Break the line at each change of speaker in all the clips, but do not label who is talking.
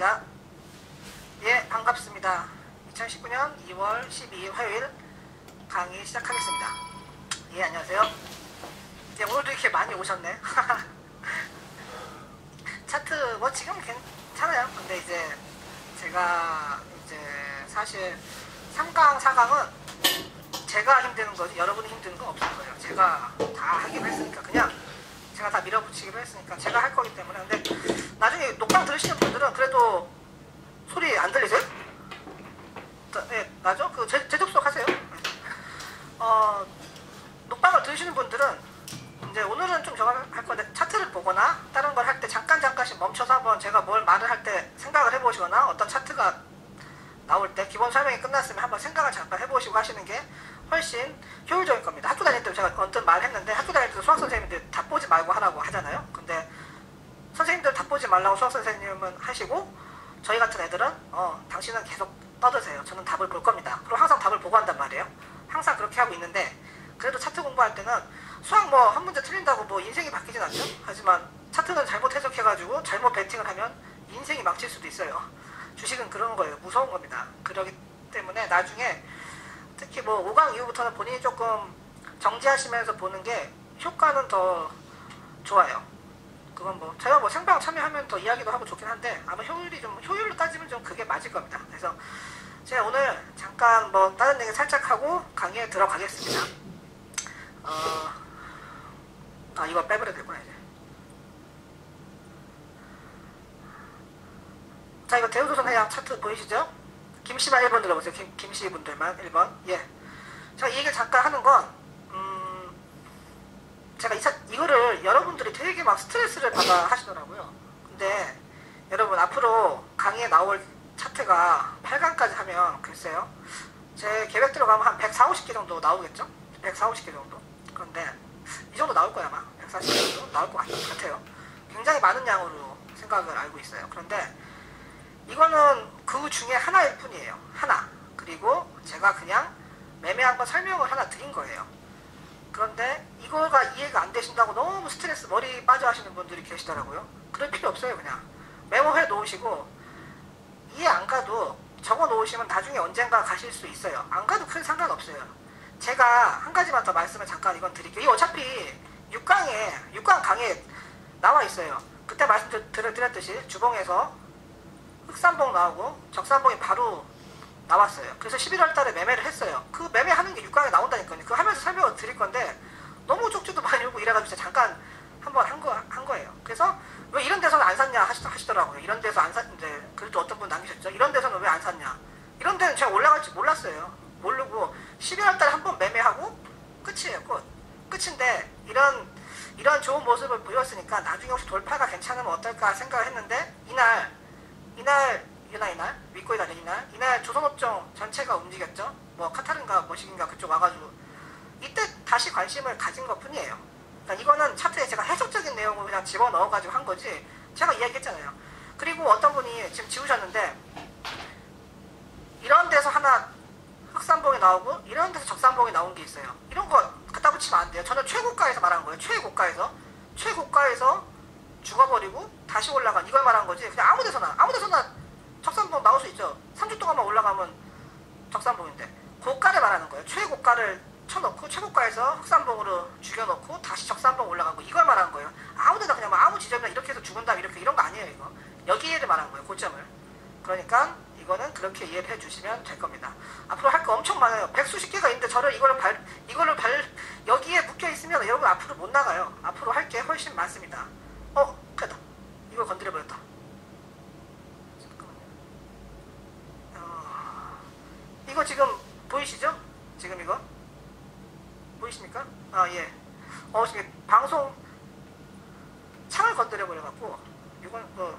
시작하겠습니다. 예, 반갑습니다. 2019년 2월 12일 화요일 강의 시작하겠습니다. 예, 안녕하세요. 예, 오늘도 이렇게 많이 오셨네. 차트 뭐 지금 괜찮아요. 근데 이제 제가 이제 사실 3강, 4강은 제가 힘드는 거지 여러분이 힘드는 건 없을 거예요. 제가 다 하기로 했으니까 그냥 제가 다 밀어붙이기로 했으니까 제가 할 거기 때문에. 근데 나중에 녹방 들으시는 분들은 그래도 소리 안 들리세요? 네, 나죠? 그 재접속 하세요. 녹방을 들으시는 분들은 이제 오늘은 좀 저거 할 건데 차트를 보거나 다른 걸 할 때 잠깐씩 멈춰서 한번 제가 뭘 말을 할 때 생각을 해보시거나 어떤 차트가 나올 때 기본 설명이 끝났으면 한번 생각을 잠깐 해보시고 하시는 게 훨씬 효율적일 겁니다. 학교 다닐 때 제가 언뜻 말했는데 학교 다닐 때도 수학 선생님들 답 보지 말고 하라고 하잖아요. 근데 선생님들 답 보지 말라고 수학 선생님은 하시고 저희 같은 애들은 당신은 계속 떠드세요. 저는 답을 볼 겁니다. 그리고 항상 답을 보고 한단 말이에요. 항상 그렇게 하고 있는데 그래도 차트 공부할 때는 수학 뭐 한 문제 틀린다고 뭐 인생이 바뀌진 않죠. 하지만 차트는 잘못 해석해가지고 잘못 베팅을 하면 인생이 망칠 수도 있어요. 주식은 그런 거예요. 무서운 겁니다. 그러기 때문에 나중에 특히 뭐 5강 이후부터는 본인이 조금 정지하시면서 보는 게 효과는 더 좋아요. 그건 뭐 제가 뭐 생방 참여하면 더 이야기도 하고 좋긴 한데 아마 효율로 따지면 좀 그게 맞을 겁니다. 그래서 제가 오늘 잠깐 뭐 다른 얘기 살짝 하고 강의에 들어가겠습니다. 이거 빼버려야 되구나 이제. 자, 이거 대우조선해양 차트 보이시죠? 김씨만 1번 들어보세요. 김씨 분들만 1번. 예. 제가 이 얘기를 잠깐 하는 건 제가 이거를 여러분들이 되게 막 스트레스를 받아 하시더라고요. 근데 여러분 앞으로 강의에 나올 차트가 8강까지 하면 글쎄요. 제 계획대로 가면 한 140, 50개 정도 나오겠죠? 140, 50개 정도. 그런데 이 정도 나올 거야 아마. 140개 정도 나올 것 같아요. 굉장히 많은 양으로 생각을 알고 있어요. 그런데 이거는 그 중에 하나일 뿐이에요. 하나. 그리고 제가 그냥 매매한 거 설명을 하나 드린 거예요. 그런데 이거가 이해가 안 되신다고 너무 스트레스 머리 빠져 하시는 분들이 계시더라고요. 그럴 필요 없어요. 그냥 메모해 놓으시고 이해 안 가도 적어 놓으시면 나중에 언젠가 가실 수 있어요. 안 가도 큰 상관없어요. 제가 한 가지만 더 말씀을 잠깐 이건 드릴게요. 이거 어차피 6강 강의에 나와 있어요. 그때 말씀드렸듯이 주봉에서 흑삼봉 나오고 적삼봉이 바로 나왔어요. 그래서 11월 달에 매매를 했어요. 그 매매하는 게 6강에 나온다니까요. 그거 하면서 설명을 드릴 건데 너무 쪽지도 많이 오고 이래가지고 잠깐 한번 한 거예요. 그래서 왜 이런 데서는 안 샀냐 하시더라고요. 이런 데서 안 샀는데 그래도 어떤 분 남기셨죠. 이런 데서는 왜 안 샀냐. 이런 데는 제가 올라갈지 몰랐어요. 모르고 12월 달에 한번 매매하고 끝이에요. 끝인데 이런 좋은 모습을 보였으니까 나중에 혹시 돌파가 괜찮으면 어떨까 생각을 했는데 이날 믿고 있다는 이날 조선업종 전체가 움직였죠. 뭐 카타른가 뭐식인가 그쪽 와가지고 이때 다시 관심을 가진 것 뿐이에요. 그러니까 이거는 차트에 제가 해석적인 내용을 그냥 집어넣어가지고 한 거지 제가 이야기했잖아요. 그리고 어떤 분이 지금 지우셨는데 이런 데서 하나 흑삼봉이 나오고 이런 데서 적삼봉이 나온 게 있어요. 이런 거 갖다 붙이면 안 돼요. 저는 최고가에서 말한 거예요. 최고가에서 죽어버리고 다시 올라간 이걸 말한 거지. 그냥 아무 데서나 적삼봉 나올 수 있죠. 3주 동안만 올라가면 적삼봉인데 고가를 말하는 거예요. 최고가를 쳐놓고 최고가에서 흑삼봉으로 죽여놓고 다시 적삼봉 올라간 거 이걸 말한 거예요. 아무 데나 그냥 아무 지점이나 이렇게 해서 죽은 다음 이런 거 아니에요. 이거 여기를 말한 거예요. 고점을. 그러니까 이거는 그렇게 이해를 해주시면 될 겁니다. 앞으로 할 거 엄청 많아요. 백수십 개가 있는데 이거를 여기에 묶여 있으면 여러분 앞으로 못 나가요. 앞으로 할 게 훨씬 많습니다. 그래다. 이걸 건드려버렸다. 이거 지금 보이시죠? 지금 이거? 보이십니까? 예. 지금 방송 창을 건드려버려갖고 이건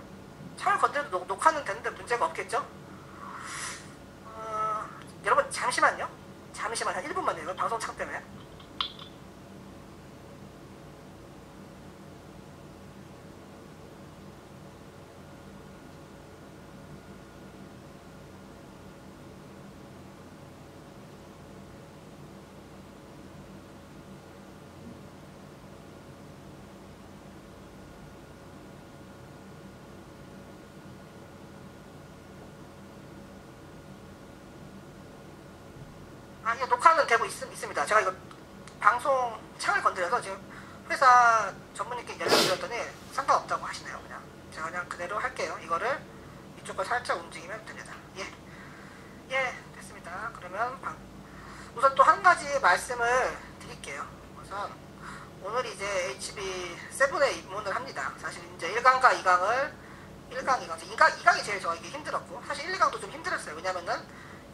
창을 건드려도 녹화는 되는데 문제가 없겠죠? 여러분 잠시만요. 한 1분만요. 방송 창 때문에. 이게 녹화는 되고 있습니다. 제가 이거 방송 창을 건드려서 지금 회사 전문님께 연락드렸더니 상관없다고 하시네요. 그냥 제가 그냥 그대로 할게요. 이거를 이쪽을 살짝 움직이면 됩니다. 예, 됐습니다. 그러면 우선 또 한 가지 말씀을 드릴게요. 우선 오늘 이제 HB7에 입문을 합니다. 사실 이제 1강과 2강을 2강이 제일 저에게 힘들었고, 사실 1, 2강도 좀 힘들었어요. 왜냐면은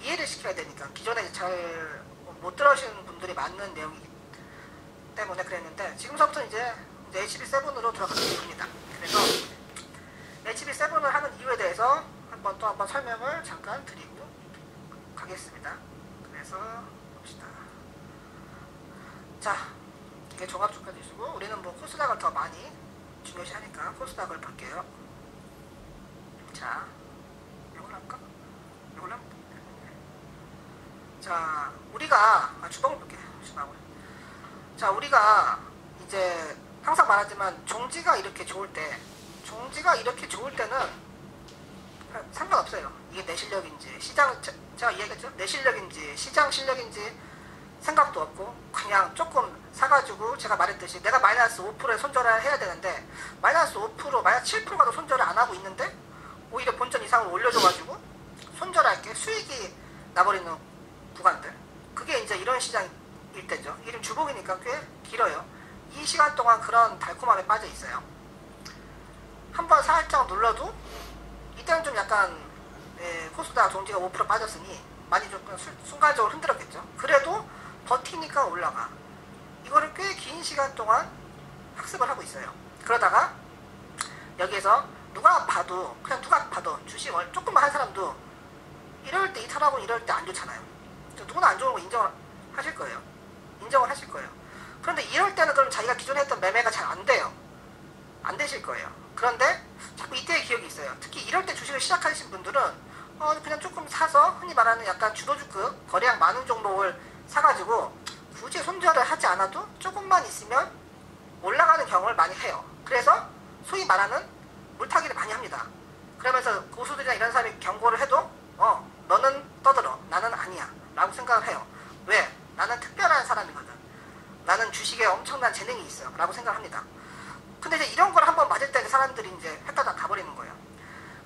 이해를 시켜야 되니까, 기존에 잘 못 들으시는 분들이 많은 내용이기 때문에 그랬는데, 지금서부터 이제 HB7으로 들어가겠습니다. 그래서 HB7을 하는 이유에 대해서 한번 설명을 잠깐 드리고 가겠습니다. 그래서 봅시다. 자, 이게 종합주가 지수고, 우리는 뭐 코스닥을 더 많이 중요시하니까 코스닥을 볼게요. 자, 이걸 할까? 이걸 할까? 자, 우리가 주봉을 볼게요. 주봉을. 자, 우리가 이제 항상 말하지만 종지가 이렇게 좋을 때는 상관없어요. 이게 내 실력인지 제가 얘기했죠? 내 실력인지 시장 실력인지 생각도 없고, 그냥 조금 사가지고, 제가 말했듯이 내가 마이너스 5%에 손절을 해야 되는데 마이너스 5%, 마이너스 7%가도 손절을 안 하고 있는데 오히려 본전 이상을 올려줘가지고 손절할게 수익이 나버리는 구간들, 그게 이제 이런 시장일 때죠. 이름 주봉이니까 꽤 길어요. 이 시간 동안 그런 달콤함에 빠져 있어요. 한번 살짝 눌러도 이때는 좀 약간 코스닥 종지가 5% 빠졌으니 많이 좀 순간적으로 흔들었겠죠. 그래도 버티니까 올라가. 이거를 꽤 긴 시간 동안 학습을 하고 있어요. 그러다가 여기에서 누가 봐도 주식을 조금만 한 사람도 이럴 때 이탈하고 이럴 때 안 좋잖아요. 누구나 안 좋은 거 인정을 하실 거예요. 그런데 이럴 때는 그럼 자기가 기존에 했던 매매가 잘 안 돼요. 안 되실 거예요. 그런데 자꾸 이때의 기억이 있어요. 특히 이럴 때 주식을 시작하신 분들은 그냥 조금 사서 흔히 말하는 약간 주도주급 거래량 많은 종목을 사가지고 굳이 손절을 하지 않아도 조금만 있으면 올라가는 경험을 많이 해요. 그래서 소위 말하는 물타기를 많이 합니다. 그러면서 고수들이나 이런 사람이 경고를 해도 너는 떠들어, 나는 아니야 라고 생각을 해요. 왜? 나는 특별한 사람이거든. 나는 주식에 엄청난 재능이 있어 라고 생각을 합니다. 근데 이제 이런 걸 한번 맞을 때 사람들이 이제 헷갈다 가버리는 거예요.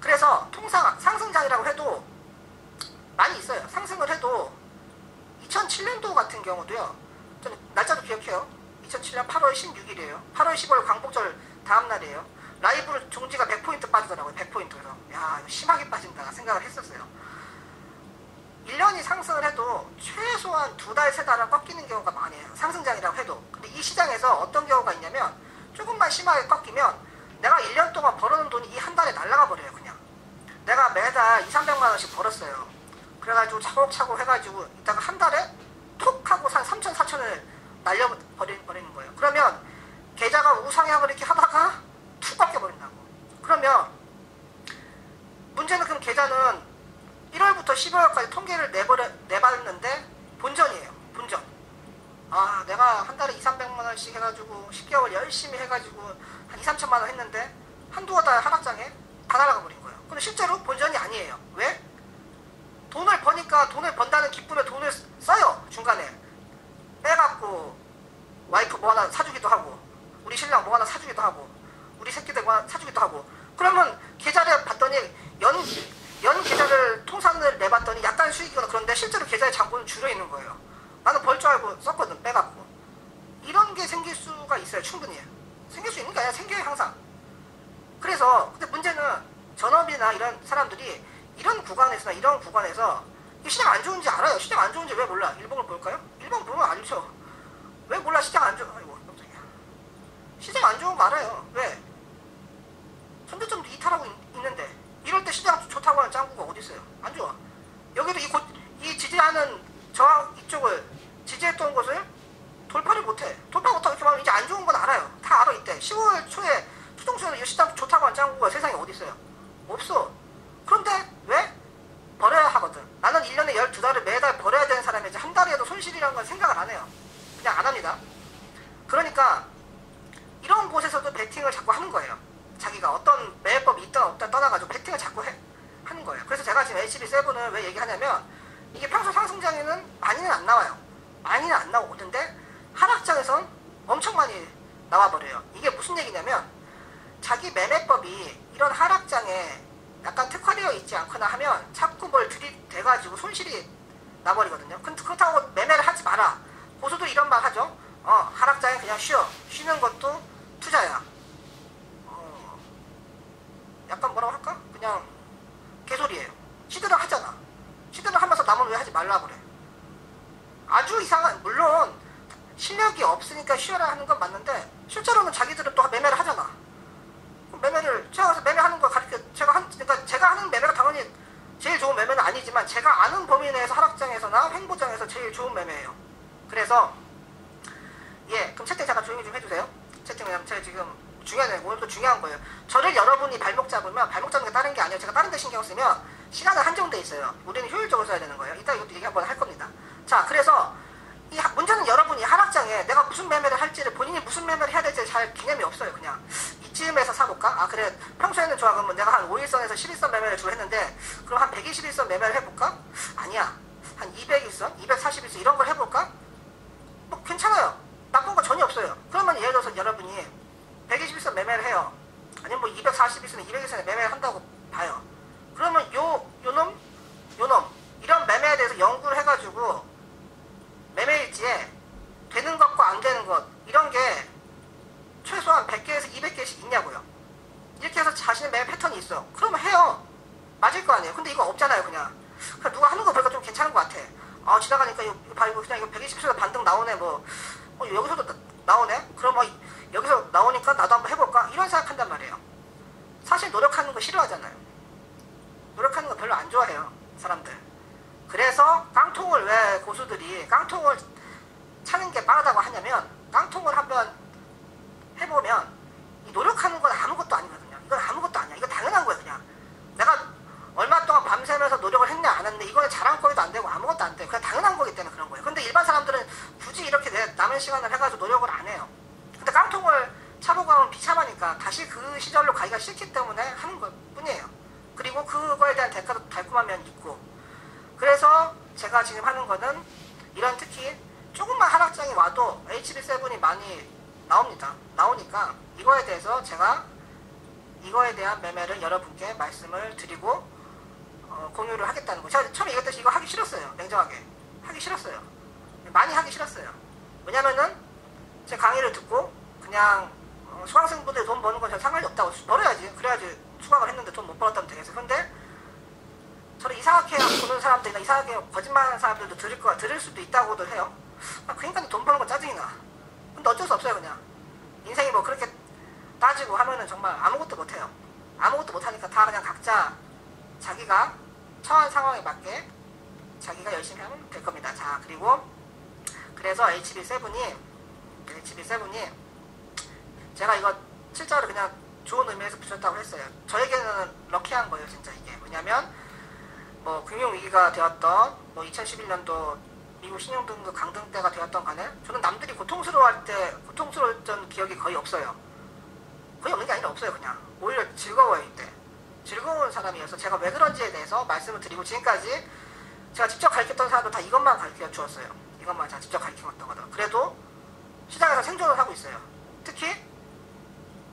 그래서 통상 상승장이라고 해도 많이 있어요. 상승을 해도 2007년도 같은 경우도요. 저는 날짜도 기억해요. 2007년 8월 16일이에요. 8월 15일 광복절 다음날이에요. 라이브로 종지가 100포인트 빠지더라고요. 100포인트에서. 야, 이거 심하게 빠진다 생각을 했었어요. 1년이 상승을 해도 최소한 2달, 3달은 꺾이는 경우가 많아요. 상승장이라고 해도. 근데 이 시장에서 어떤 경우가 있냐면 조금만 심하게 꺾이면 내가 1년 동안 벌어놓은 돈이 이 한 달에 날아가 버려요. 그냥 내가 매달 2, 300만 원씩 벌었어요. 그래가지고 차곡차곡 해가지고 이따가 한 달에 톡 하고 한 3천, 4천을 날려버리는 거예요. 그러면 계좌가 우상향을 이렇게 하다가 툭 꺾여버린다고. 그러면 문제는 그럼 계좌는 1월부터 12월까지 통계를 내봤는데 본전이에요. 본전. 내가 한 달에 2, 300만 원씩 해가지고 10개월 열심히 해가지고 한 2, 3천만 원 했는데 한두 달 하락장에 다 날아가 버린 거예요. 근데 실제로 본전이 아니에요. 왜? 돈을 버니까 돈을 번다는 기쁨에 돈을 써요. 중간에 빼갖고 와이프 뭐 하나 사주기도 하고, 우리 신랑 뭐 하나 사주기도 하고, 우리 새끼들 뭐 하나 사주기도 하고. 그러면 계좌를 봤더니 연 계좌를 통산을 내봤더니 약간 수익이거나 그런데 실제로 계좌의 잔고는 줄여 있는 거예요. 나는 벌 줄 알고 썼거든. 빼갖고. 이런 게 생길 수가 있어요. 충분히 생길 수 있는 게 아니라 생겨요. 항상. 그래서 근데 문제는 전업이나 이런 사람들이 이런 구간에서 시장 안 좋은지 알아요. 시장 안 좋은지 왜 몰라? 일봉을 볼까요? 일봉 보면 알죠. 왜 몰라? 시장 안 좋아. 아이고 깜짝이야. 시장 안 좋은 거 알아요. 왜? 선저점도 이탈하고 있는데 이럴 때 시장 좋다고 하는 짱구가 어디 있어요? 안 좋아. 여기도 이 지지하는 저항 이쪽을 지지했던 곳을 돌파를 못해. 돌파 못하고 이렇게 말하면 이제 안 좋은 건 알아요. 다 알아. 이때 10월 초에 수동수에는 이 시장 좋다고 하는 짱구가 세상에 어디 있어요? 없어. 그런데 왜? 버려야 하거든. 나는 1년에 12달을 매달 버려야 되는 사람이지 한 달이라도 손실이라는 건 생각을 안 해요. 그냥 안 합니다. 그러니까 이런 곳에서도 베팅을 자꾸 하는 거예요. 자기가 어떤 매매법이 있다 없다 떠나가지고 베팅을 자꾸 하는 거예요. 그래서 제가 지금 HB7을 왜 얘기하냐면 이게 평소 상승장에는 많이는 안 나와요. 많이는 안 나오는데 하락장에선 엄청 많이 나와버려요. 이게 무슨 얘기냐면 자기 매매법이 이런 하락장에 약간 특화되어 있지 않거나 하면 자꾸 뭘 들이대가지고 손실이 나버리거든요. 그렇다고 매매를 하지 마라. 고수도 이런 말 하죠. 하락장에 그냥 쉬어. 쉬는 것도 투자야. 약간 뭐라고 할까? 그냥 개소리예요. 시드를 하잖아. 시드를 하면서 남은 왜 하지 말라 그래. 아주 이상한, 물론 실력이 없으니까 쉬어라 하는 건 맞는데 실제로는 자기들은 또 매매를 하잖아. 매매를 제가 가서 매매하는 거 가르쳐 그러니까 제가 하는 매매가 당연히 제일 좋은 매매는 아니지만 제가 아는 범위 내에서 하락장에서나 횡보장에서 제일 좋은 매매예요. 그래서 그럼 채팅 잠깐 조용히 좀 해주세요. 채팅 왜냐면 제가 지금 오늘도 중요한 거예요. 저를 여러분이 발목 잡으면 발목 잡는 게 다른 게 아니에요. 제가 다른 데 신경 쓰면 시간은 한정돼 있어요. 우리는 효율적으로 써야 되는 거예요. 이따 이것도 얘기 한번 할 겁니다. 자, 그래서 이 문제는 여러분이 하락장에 내가 무슨 매매를 할지를 본인이 무슨 매매를 해야 될지 잘 개념이 없어요. 그냥 이쯤에서 사볼까? 그래 평소에는 좋아. 그러면 내가 한 5일선에서 11선 매매를 주로 했는데 그럼 한 121선 매매를 해볼까? 아니야. 한 200일선, 241선 이런 걸 해볼까? 뭐 괜찮아요. 나쁜 거 전혀 없어요. 그러면 예를 들어서 여러분이 121선 매매를 해요. 아니면 뭐 241선에 200일선에 매매를 한다고 봐요. 그러면 요놈 이런 매매에 대해서 연구를 해가지고 매매일지에 되는 것과 안 되는 것 이런 게 최소한 100개에서 200개씩 있냐고요. 이렇게 해서 자신의 매매 패턴이 있어. 그러면 해요. 맞을 거 아니에요. 근데 이거 없잖아요. 그냥 누가 하는 거 보니까 좀 괜찮은 것 같아. 지나가니까 이거 그냥 이거 120에서 반등 나오네. 여기서도 나오네. 그럼 여기서 나오니까 나도 한번 해볼까? 이런 생각한단 말이에요. 사실 노력하는 거 싫어하잖아요. 노력하는 거 별로 안 좋아해요. 사람들. 그래서 깡통을 왜 고수들이 깡통을 차는 게 빠르다고 하냐면 깡통을 한번 해보면 이 노력하는 건 아무것도 아니거든요. 이건 아무것도 아니야. 이거 당연한 거예요. 그냥 내가 얼마 동안 밤새면서 노력을 했냐 안 했냐 이거는 자랑거리도 안 되고 아무것도 안 돼. 그냥 당연한 거기 때문에 그런 거예요. 근데 일반 사람들은 굳이 이렇게 남은 시간을 해가지고 노력을 안 해요. 근데 깡통을 차보고 하면 비참하니까 다시 그 시절로 가기가 싫기 때문에 하는 것 뿐이에요. 그리고 그거에 대한 대가도 달콤한 면이 있고. 그래서 제가 지금 하는 거는 이런 특히 조금만 하락장이 와도 HB7이 많이 나오니까 이거에 대해서 제가 이거에 대한 매매를 여러분께 말씀을 드리고 공유를 하겠다는 거. 제가 처음에 얘기했듯이 이거 하기 싫었어요. 냉정하게 하기 싫었어요. 많이 하기 싫었어요. 왜냐면은 제 강의를 듣고 그냥 수강생분들 돈 버는 건 전 상관이 없다고 벌어야지. 그래야지 수강을 했는데 돈 못 벌었다면 되겠어요. 근데 저를 이상하게 보는 사람들이나 이상하게 거짓말하는 사람들도 들을 수도 있다고도 해요. 그 인간이 돈 버는 건 짜증이 나. 근데 어쩔 수 없어요. 그냥 인생이 뭐 그렇게 따지고 하면은 정말 아무것도 못해요. 아무것도 못하니까 다 그냥 각자 자기가 처한 상황에 맞게 자기가 열심히 하면 될 겁니다. 자, 그리고 그래서 HB7이 제가 이거 실제로 그냥 좋은 의미에서 붙였다고 했어요. 저에게는 럭키한 거예요. 진짜 이게 뭐냐면 뭐 금융위기가 되었던 뭐 2011년도 미국 신용등급 강등 때가 되었던 간에 저는 남들이 고통스러워할 때 고통스러웠던 기억이 거의 없어요. 거의 없는 게 아니라 없어요. 그냥 오히려 즐거워요. 이때 즐거운 사람이어서 제가 왜 그런지에 대해서 말씀을 드리고 지금까지 제가 직접 가르쳤던 사람도 다 이것만 가르쳐 주었어요. 이것만 제가 직접 가르쳐왔던 거다. 그래도 시장에서 생존을 하고 있어요. 특히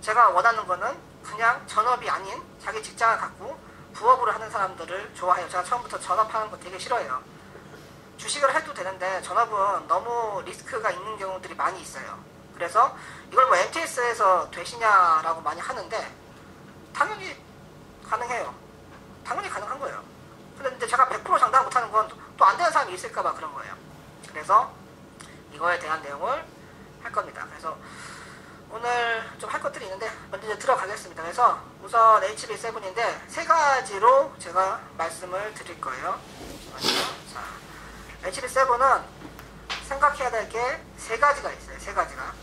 제가 원하는 거는 그냥 전업이 아닌 자기 직장을 갖고 부업으로 하는 사람들을 좋아해요. 제가 처음부터 전업하는 거 되게 싫어해요. 주식을 해도 되는데 전업은 너무 리스크가 있는 경우들이 많이 있어요. 그래서 이걸 뭐 MTS에서 되시냐라고 많이 하는데 당연히 가능해요. 당연히 가능한 거예요. 근데 제가 100% 장담 못하는 건 또 안 되는 사람이 있을까봐 그런 거예요. 그래서 이거에 대한 내용을 할 겁니다. 그래서 오늘 좀 할 것들이 있는데 먼저 이제 들어가겠습니다. 그래서 우선 HB7인데 세 가지로 제가 말씀을 드릴 거예요. 자, HB7은 생각해야 될 게 세 가지가 있어요. 세 가지가.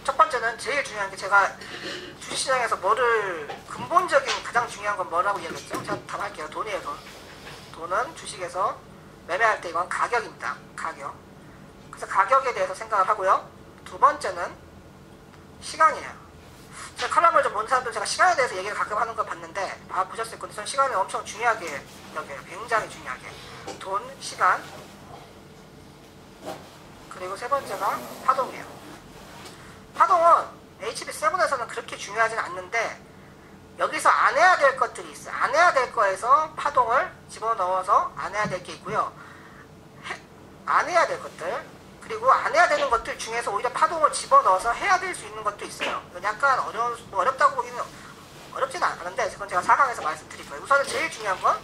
첫 번째는 제일 중요한 게 제가 주식시장에서 근본적인 가장 중요한 건 뭐라고 얘기했죠? 제가 답할게요. 돈이에요. 돈은 주식에서 매매할 때 이건 가격입니다. 가격. 그래서 가격에 대해서 생각을 하고요. 두 번째는 시간이에요. 제가 칼럼을 좀 보는 사람들 제가 시간에 대해서 얘기를 가끔 하는 걸 봤는데 보셨을 건데 저는 시간을 엄청 중요하게 여겨요. 굉장히 중요하게. 돈, 시간, 그리고 세 번째가 파동이에요. 파동은 HB7에서는 그렇게 중요하진 않는데 여기서 안 해야 될 것들이 있어요. 안 해야 될 거에서 파동을 집어넣어서 안 해야 될 게 있고요. 안 해야 될 것들, 그리고 안 해야 되는 것들 중에서 오히려 파동을 집어넣어서 해야 될 수 있는 것도 있어요. 약간 어렵다고 보기는 어렵지는 않은데 그건 제가 4강에서 말씀드릴 거예요. 우선은 제일 중요한 건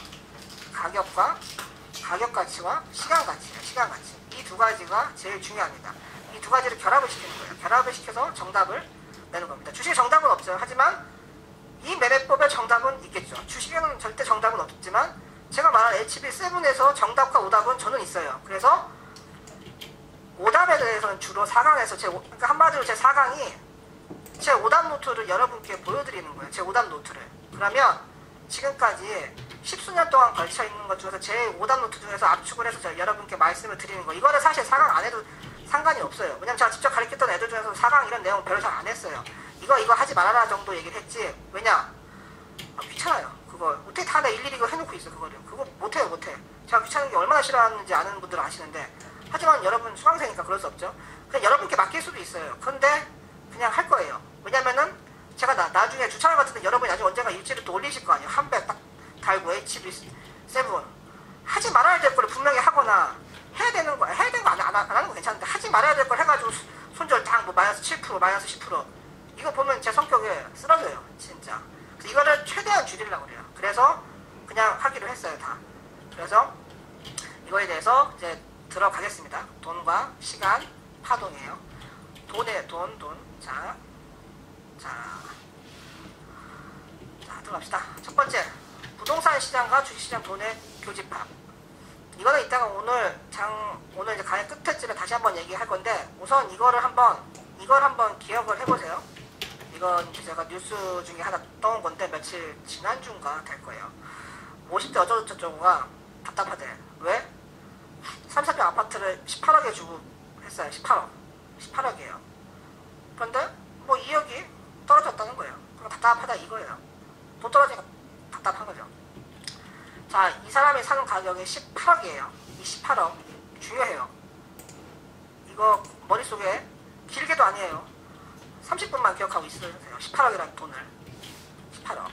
가격과 가격 가치와 시간 가치예요. 시간 가치. 이 두 가지가 제일 중요합니다. 이 두 가지를 결합을 시키는 거예요. 결합을 시켜서 정답을 내는 겁니다. 주식 정답은 없어요. 하지만 이 매매법의 정답은 있겠죠. 주식에는 절대 정답은 없지만 제가 말한 HB7에서 정답과 오답은 저는 있어요. 그래서 오답에 대해서는 주로 4강에서 그러니까 한마디로 제 4강이 제 오답 노트를 여러분께 보여드리는 거예요. 제 오답 노트를. 그러면 지금까지 10수년 동안 걸쳐 있는 것 중에서 제 오답 노트 중에서 압축을 해서 제가 여러분께 말씀을 드리는 거. 이거는 사실 4강 안 해도 상관이 없어요. 왜냐면 제가 직접 가르쳤던 애들 중에서 4강 이런 내용 별로 잘 안 했어요. 이거 하지 말아라 정도 얘기를 했지. 왜냐? 귀찮아요. 그거 어떻게 다 일일이 이거 해놓고 있어. 그거를. 그거 못해요. 못해. 제가 귀찮은 게 얼마나 싫어하는지 아는 분들은 아시는데 하지만 여러분 수강생이니까 그럴 수 없죠. 그냥 여러분께 맡길 수도 있어요. 그런데 그냥 할 거예요. 왜냐면은 제가 나중에 주차장 같은 데 여러분이 나중에 언젠가 일지를 또 올리실 거 아니에요. 한 배 딱 달고 HB7 하지 말아야 될 거를 분명히 하거나 해야 되는 거 안 하는 거 괜찮은데 하지 말아야 될 걸 해가지고 손절 당 뭐 마이너스 7% 마이너스 10% 이거 보면 제 성격에 쓰러져요. 진짜. 그래서 이거를 최대한 줄이려고 그래요. 그래서 그냥 하기로 했어요. 다. 그래서 이거에 대해서 이제 들어가겠습니다. 돈과 시간, 파동이에요. 돈. 자, 들어갑시다. 첫 번째, 부동산 시장과 주식시장 돈의 교집합. 이거는 이따가 오늘 이제 강의 끝에쯤에 다시 한번 얘기할 건데, 우선 이걸 한번 기억을 해보세요. 이건 제가 뉴스 중에 하나 떠온 건데, 며칠 지난주인가 될 거예요. 50대 어쩌고저쩌고가 답답하대. 왜? 3, 4평 아파트를 18억에 주고 했어요. 18억이에요. 그런데 뭐 2억이 떨어졌다는 거예요. 그럼 답답하다 이거예요. 돈 떨어지니까 답답한 거죠. 자, 이 사람이 사는 가격이 18억이에요. 이 18억 중요해요. 이거 머릿속에 길게도 아니에요. 30분만 기억하고 있으세요. 18억이라는 돈을. 18억.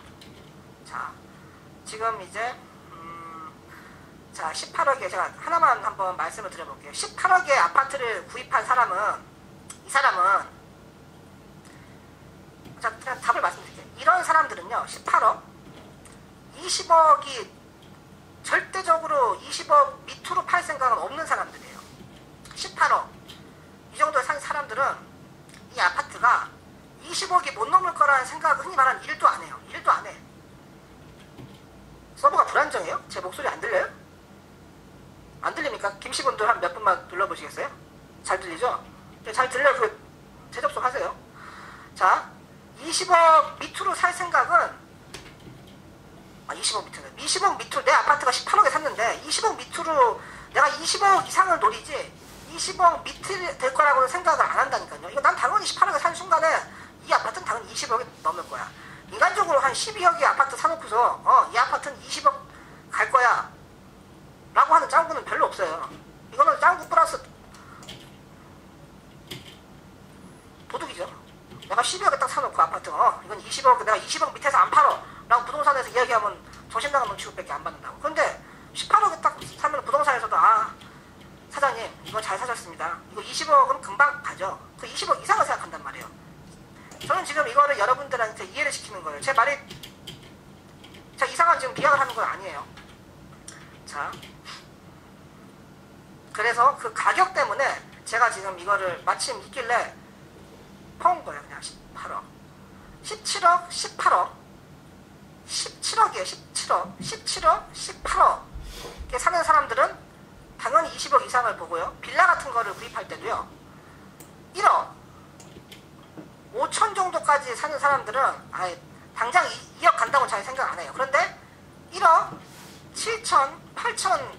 자, 지금 이제 자, 18억에 제가 하나만 한번 말씀을 드려볼게요. 18억에 아파트를 구입한 이 사람은 자, 그냥 답을 말씀드릴게요. 이런 사람들은요, 18억, 20억이 절대적으로 20억 밑으로 팔 생각은 없는 사람들이에요. 18억. 이 정도에 산 사람들은 이 아파트가 20억이 못 넘을 거라는 생각을 흔히 말하는 일도 안 해요. 일도 안 해. 서버가 불안정해요? 제 목소리 안 들려요? 안 들립니까? 김씨분들 한 몇 분만 눌러보시겠어요? 잘 들리죠? 잘 들려요. 그 재접속 하세요. 자, 20억 밑으로 살 생각은 20억 밑으로 20억 밑으로 내 아파트가 18억에 샀는데 20억 밑으로 내가 20억 이상을 노리지 20억 밑이 될 거라고는 생각을 안 한다니까요. 이거 난 당연히 18억에 산 순간에 이 아파트는 당연히 20억이 넘을 거야. 인간적으로 한 12억의 아파트 사놓고서 이 아파트는 20억 갈 거야 라고 하는 짱구는 별로 없어요. 이거는 짱구 플러스 도둑이죠. 내가 12억에 딱 사놓고 아파트 이건 20억 내가 20억 밑에서 안 팔어 라고 부동산에서 이야기하면 정신나간 놈 취급밖에 안 받는다고. 근데 18억에 딱 사면 부동산에서도 사장님 이거 잘 사셨습니다. 이거 20억은 금방 가죠. 그 20억 이상을 생각한단 말이에요. 저는 지금 이거를 여러분들한테 이해를 시키는 거예요. 제 말이 제가 이상한 지금 비약을 하는 건 아니에요. 자, 그래서 그 가격 때문에 제가 지금 이거를 마침 있길래 퍼온 거예요. 그냥 18억 17억 18억 17억이에요. 17억 18억 이렇게 사는 사람들은 당연히 20억 이상을 보고요. 빌라 같은 거를 구입할 때도요 1억 5천 정도까지 사는 사람들은 당장 2억 간다고 잘 생각 안 해요. 그런데 1억 7천 8천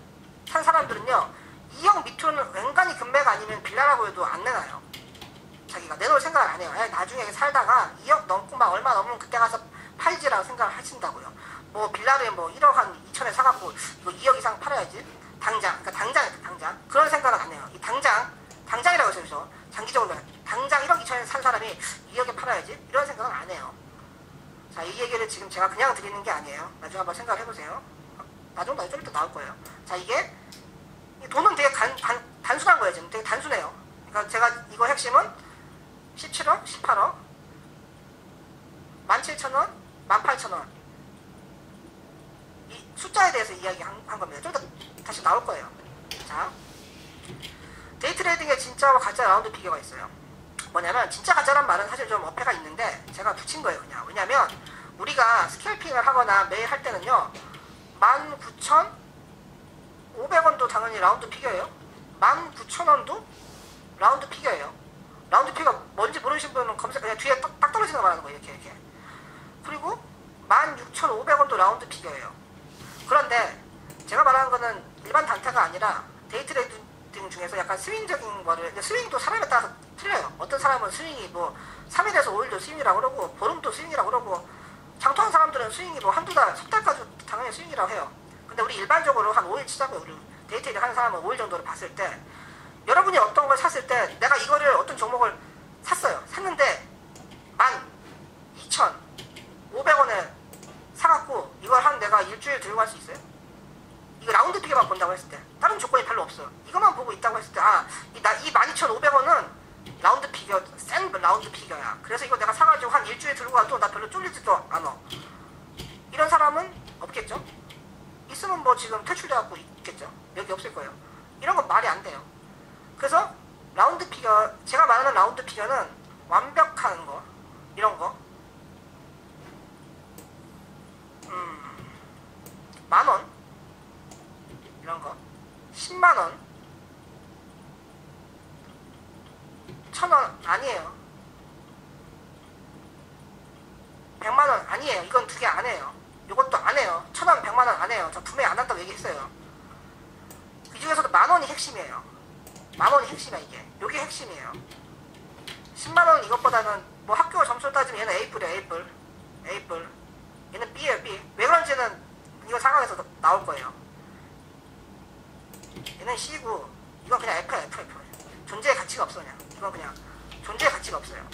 산 사람들은요 2억 밑으로는 웬간히 금매가 아니면 빌라라고 해도 안 내놔요. 자기가 내놓을 생각을 안 해요. 나중에 살다가 2억 넘고 막 얼마 넘으면 그때 가서 팔지라고 생각을 하신다고요. 뭐 빌라를 뭐 1억 한 2천에 사갖고 이거 2억 이상 팔아야지. 그러니까 당장. 그런 생각은 안 해요. 이 당장이라고 해서 장기적으로 당장 1억 2천에 산 사람이 2억에 팔아야지. 이런 생각은 안 해요. 자, 이 얘기를 지금 제가 그냥 드리는 게 아니에요. 나중에 한번 생각을 해보세요. 나중에 좀 이따 나올 거예요. 자, 이게 돈은 되게 단순한 거예요. 지금 되게 단순해요. 그러니까 제가 이거 핵심은 17억, 18억, 17,000원, 18,000원 이 숫자에 대해서 이야기한 겁니다. 좀 더 다시 나올 거예요. 자, 데이 트레이딩에 진짜와 가짜 라운드 피겨가 있어요. 뭐냐면 진짜 가짜란 말은 사실 좀 어폐가 있는데 제가 붙인 거예요. 그냥 왜냐면 우리가 스캘핑을 하거나 매일 할 때는요 19,500원도 당연히 라운드 피겨예요. 19,000원도 라운드 피겨예요. 라운드 피겨 뭔지 모르시는 분은 검색 그냥 뒤에 딱 떨어지는 거 말하는 거예요. 이렇게 그리고 16,500원도 라운드 피겨예요. 그런데 제가 말하는 거는 일반 단타가 아니라 데이 트레이딩 중에서 약간 스윙적인 거를, 스윙도 사람에 따라서 틀려요. 어떤 사람은 스윙이 뭐 3일에서 5일도 스윙이라고 그러고 보름도 스윙이라고 그러고 장투하는 사람들은 스윙이 뭐 한두 달, 석 달까지 당연히 스윙이라고 해요. 근데 우리 일반적으로 한 5일 치자고요. 우리 데이 트레이딩 하는 사람은 5일 정도를 봤을 때 여러분이 어떤 걸 샀을 때 내가 이거를 어떤 종목을 샀는데 12,500원에 사갖고 이걸 한 내가 일주일 들고 갈 수 있어요? 이거 라운드 피겨만 본다고 했을 때 다른 조건이 별로 없어요. 이것만 보고 있다고 했을 때 이 12,500원은 라운드 피겨, 센 라운드 피겨야. 그래서 이거 내가 사가지고 한 일주일 들고 가도 나 별로 쫄리지도 않아. 이런 사람은 없겠죠? 있으면 뭐 지금 퇴출돼갖고 있겠죠? 여기 없을 거예요. 이런 건 말이 안 돼요. 그래서 라운드 피겨, 제가 말하는 라운드 피겨는 완벽한 거, 이런 거 10,000원 이런 거 10만원 1,000원 아니에요. 100만원 아니에요. 이건 두 개 안 해요. 이것도 안 해요. 1,000원 100만원 안 해요. 저 분명히 안 한다고 얘기했어요. 그 중에서도 10,000원이 핵심이에요. 10,000원이 핵심이야. 이게 핵심이에요. 10만원 이것보다는 뭐 학교 점수를 따지면 얘는 A뿔이에요. A뿔 얘는 B예요. B. 왜 그런지는 이거 상황에서 나올 거예요. 얘는 C고 이건 그냥 F야. F. 존재의 가치가 없어. 그냥 이건 그냥 존재의 가치가 없어요.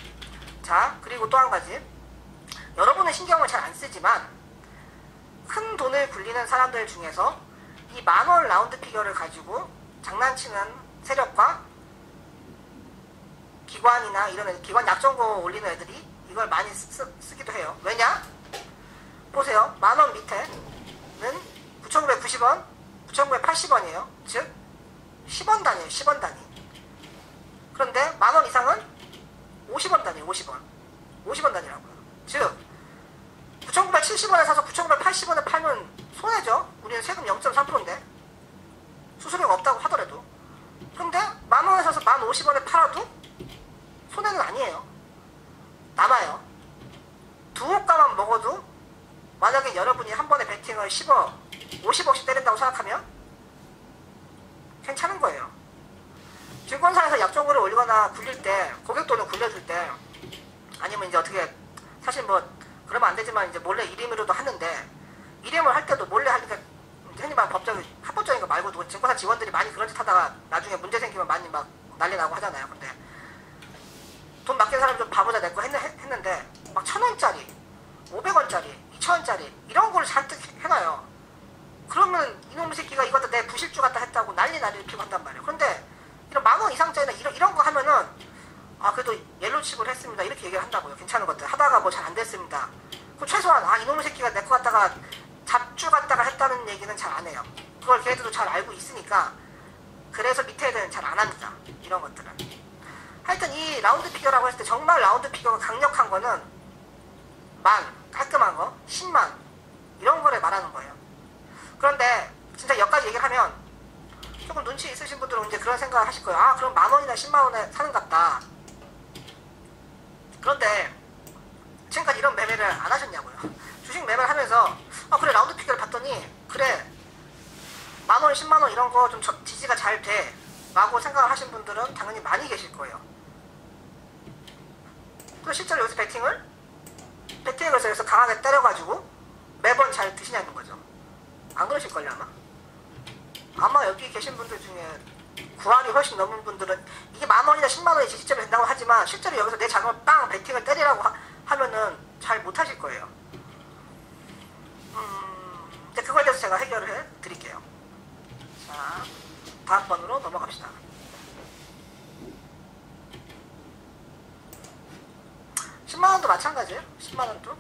자, 그리고 또 한 가지, 여러분은 신경을 잘 안 쓰지만 큰 돈을 굴리는 사람들 중에서 이 10,000원 라운드 피겨를 가지고 장난치는 세력과 기관이나 이런 기관 약정고 올리는 애들이 이걸 많이 쓰기도 해요. 왜냐? 보세요. 10,000원 밑에는 9,990원, 9,980원이에요. 즉 10원 단위예요. 10원 단위. 그런데 10,000원 이상은 50원 단위예요. 50원 단위라고요. 즉 9,970원에 사서 9,980원에 팔면 손해죠. 우리는 세금 0.3%인데 수수료가 없다고 하더라도. 근데 10,000원에 사서 10,050원에 팔아도 손해는 아니에요. 남아요. 두 호가만 먹어도 만약에 여러분이 한 번에 베팅을 10억, 50억씩 때린다고 생각하면 괜찮은 거예요. 증권사에서 약정고를 올리거나 굴릴 때, 고객 돈을 굴려줄 때, 아니면 이제 어떻게, 사실 뭐 그러면 안 되지만 이제 몰래 1임으로도 하는데, 1임을 할 때도 몰래 하니까 흔히 말하는 합법적인 거 말고도 증권사 직원들이 많이 그런 짓 하다가 나중에 문제 생기면 많이 막 난리 나고 하잖아요. 근데 돈 맡긴 사람이 좀 바보자 냈고 했는데 막 1,000원짜리, 500원짜리, 2,000원짜리 이런 걸 잔뜩 해놔요. 그러면 이놈의 새끼가 이것도 내 부실주 같다 했다고 난리를 피고 한단 말이에요. 그런데 이런 10,000원 이상짜리나 이런 거 하면은 그래도 옐로우칩을 했습니다 이렇게 얘기를 한다고요. 괜찮은 것들 하다가 뭐 잘 안 됐습니다. 그 최소한 이놈의 새끼가 내 거 갖다가 잡주 갖다가 했다는 얘기는 잘 안 해요. 그걸 걔들도 잘 알고 있으니까. 그래서 밑에 애들은 잘 안 합니다. 이런 것들은. 하여튼 이 라운드 피겨라고 했을 때 정말 라운드 피겨가 강력한 거는 깔끔한 거 10만 이런 거를 말하는 거예요. 그런데 진짜 여기까지 얘기를 하면 조금 눈치 있으신 분들은 이제 그런 생각을 하실 거예요. 그럼 10,000원이나 10만원에 사는 같다. 그런데 지금까지 이런 매매를 안 하셨냐고요. 주식 매매를 하면서 그래 라운드 피겨를 봤더니 그래 10,000원 10만원 이런 거 좀 지지가 잘 돼 라고 생각을 하신 분들은 당연히 많이 계실 거예요. 또 실제로 여기서 배팅을 여기서 강하게 때려가지고 매번 잘 드시냐는 거죠. 안 그러실걸요 아마? 아마 여기 계신 분들 중에 9할이 훨씬 넘은 분들은 이게 10,000원이나 100,000원이 지지점이 된다고 하지만 실제로 여기서 내 자금을 빵 배팅을 때리라고 하면은 잘 못하실 거예요. 이제 그거에 대해서 제가 해결을 해 드릴게요. 자, 다음 번으로 넘어갑시다. 10만원도 마찬가지예요. 10만원도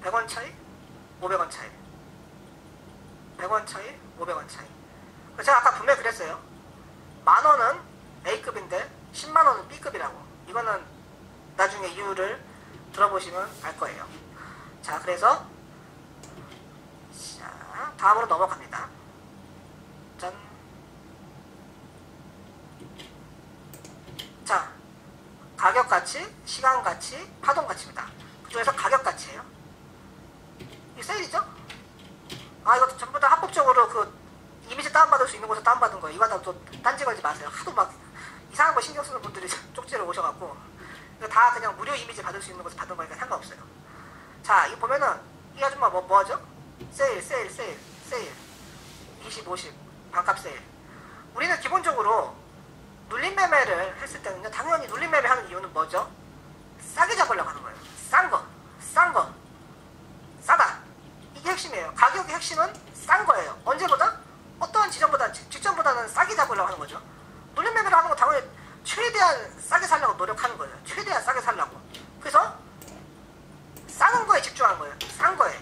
100원 차이, 500원 차이, 100원 차이, 500원 차이. 제가 아까 분명히 그랬어요. 10,000원은 A급인데 10만원은 B급이라고. 이거는 나중에 이유를 들어보시면 알 거예요. 자, 그래서 자, 다음으로 넘어갑니다. 짠. 자, 가격가치, 시간가치, 파동가치입니다. 그 중에서 가격가치예요. 이 세일이죠? 아, 이것도 전부 다 합법적으로 그 이미지 다운받을 수 있는 곳에 다운받은 거예요. 이거 하다가 또 딴지 걸지 마세요. 하도 막 이상한 거 신경 쓰는 분들이 쪽지를 오셔갖고 이거 다 그냥 무료 이미지 받을 수 있는 곳에 받은 거니까 상관없어요. 자, 이거 보면은 이 아줌마 뭐 하죠? 세일 20, 50 반값 세일. 우리는 기본적으로 눌림 매매를 했을 때는요, 당연히 눌림 매매 하는 이유는 뭐죠? 싸게 잡으려고 하는 거예요. 싼 거, 싸다. 이게 핵심이에요. 가격의 핵심은 싼 거예요. 언제보다? 어떠한 직전보다는 싸게 잡으려고 하는 거죠. 눌림 매매를 하는 거 당연히 최대한 싸게 살려고 노력하는 거예요. 최대한 싸게 살려고. 그래서 싸는 거에 집중하는 거예요. 싼 거에.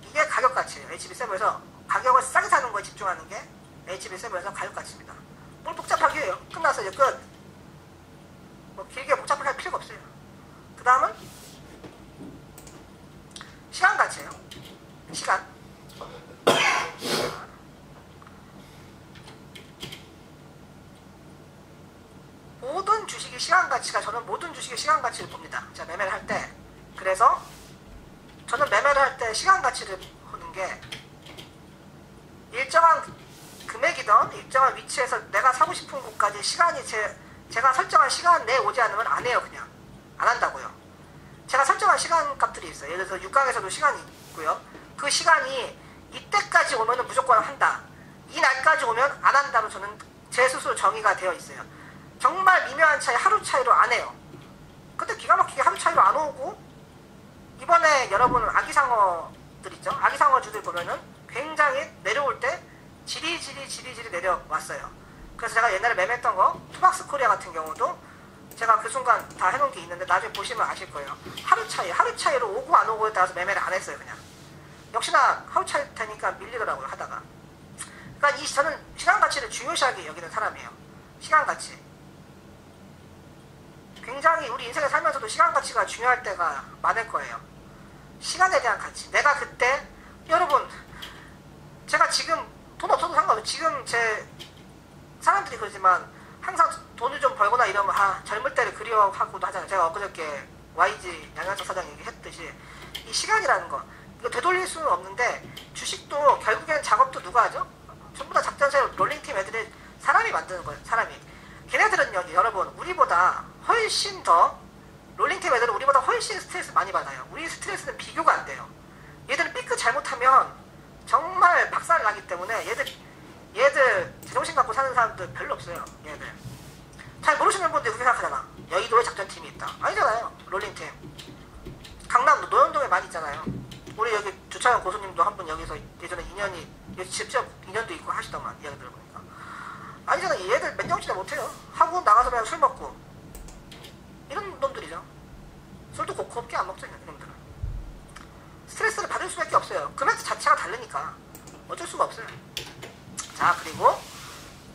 이게 가격 가치예요. HB7에서 가격을 싸게 사는 거에 집중하는 게 HB7에서 가격 가치입니다. 뭘 복잡하게 해요. 끝나서 이제 끝. 뭐 길게 복잡하게 할 필요가 없어요. 그 다음은 시간 가치예요. 시간. 모든 주식의 시간 가치가, 저는 모든 주식의 시간 가치를 봅니다. 제가 매매를 할 때. 그래서 저는 매매를 할 때 시간 가치를 보는 게 일정한 금액이든 일정한 위치에서 내가 사고 싶은 곳까지 시간이 제가 설정한 시간 내에 오지 않으면 안 해요. 그냥 안 한다고요. 제가 설정한 시간 값들이 있어요. 예를 들어서 육각에서도 시간이 있고요. 그 시간이 이때까지 오면은 무조건 한다, 이 날까지 오면 안 한다로 저는 제 스스로 정의가 되어 있어요. 정말 미묘한 차이, 하루 차이로 안 해요. 근데 기가 막히게 하루 차이로 안 오고, 이번에 여러분 아기상어들 있죠? 아기상어주들 보면은 굉장히 내려올 때 지리지리 내려왔어요. 그래서 제가 옛날에 매매했던 거 투박스 코리아 같은 경우도 제가 그 순간 다 해놓은 게 있는데 나중에 보시면 아실 거예요. 하루 차이로 오고 안 오고에 따라서 매매를 안 했어요. 그냥 역시나 하루 차이 되니까 밀리더라고요, 하다가. 그러니까 저는 시간 가치를 중요시하게 여기는 사람이에요. 시간 가치. 굉장히 우리 인생에 살면서도 시간 가치가 중요할 때가 많을 거예요. 시간에 대한 가치. 내가 그때, 여러분, 제가 지금 돈 없어도 상관없어요. 지금 사람들이 그러지만 항상 돈을 좀 벌거나 이러면 젊을 때를 그리워하고도 하잖아요. 제가 엊그저께 YG 양현석 사장 얘기했듯이 이 시간이라는 거, 이거 되돌릴 수는 없는데, 주식도 결국에는 작업도 누가 하죠? 전부 다 작전세 롤링팀 애들이 사람이 만드는 거예요. 사람이. 걔네들은 여러분 우리보다 훨씬 더, 롤링팀 애들은 우리보다 훨씬 스트레스 많이 받아요. 우리 스트레스는 비교가 안 돼요. 얘들은 삐끗 잘못하면 정말 박살 나기 때문에 얘들 제정신 갖고 사는 사람들 별로 없어요. 얘들 잘 모르시는 분들 그렇게 생각하잖아. 여의도에 작전팀이 있다. 아니잖아요. 롤링팀 강남도 노현동에 많이 있잖아요. 우리 여기 주차장 고수님도 한 분 여기서 예전에 직접 인연도 있고 하시더만, 이야기 들어보니까. 아니잖아. 얘들 몇 년치나 못해요. 하고 나가서 그냥 술 먹고 이런 놈들이죠. 술도 곱게 안 먹죠, 이놈들은. 스트레스를 받을 수밖에 없어요. 금액 자체가 다르니까 어쩔 수가 없어요. 자, 그리고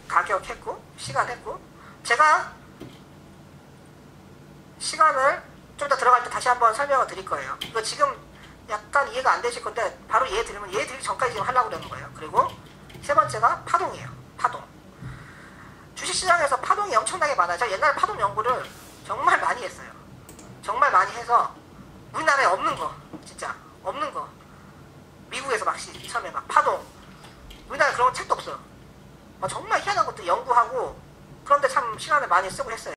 가격 했고, 시간 했고, 제가 시간을 좀 더 들어갈 때 다시 한번 설명을 드릴 거예요. 이거 지금 약간 이해가 안 되실 건데 바로 이해 드리면, 이해 드리기 전까지 지금 하려고 그러는 거예요. 그리고 세 번째가 파동이에요. 파동. 주식시장에서 파동이 엄청나게 많아요. 제가 옛날에 파동 연구를 정말 많이 했어요. 정말 많이 해서 우리나라에 없는 거, 진짜 없는 거, 미국에서 막 처음에 막 파동, 우리나라에 그런 책도 없어요. 정말 희한한 것도 연구하고 그런데 참 시간을 많이 쓰고 했어요.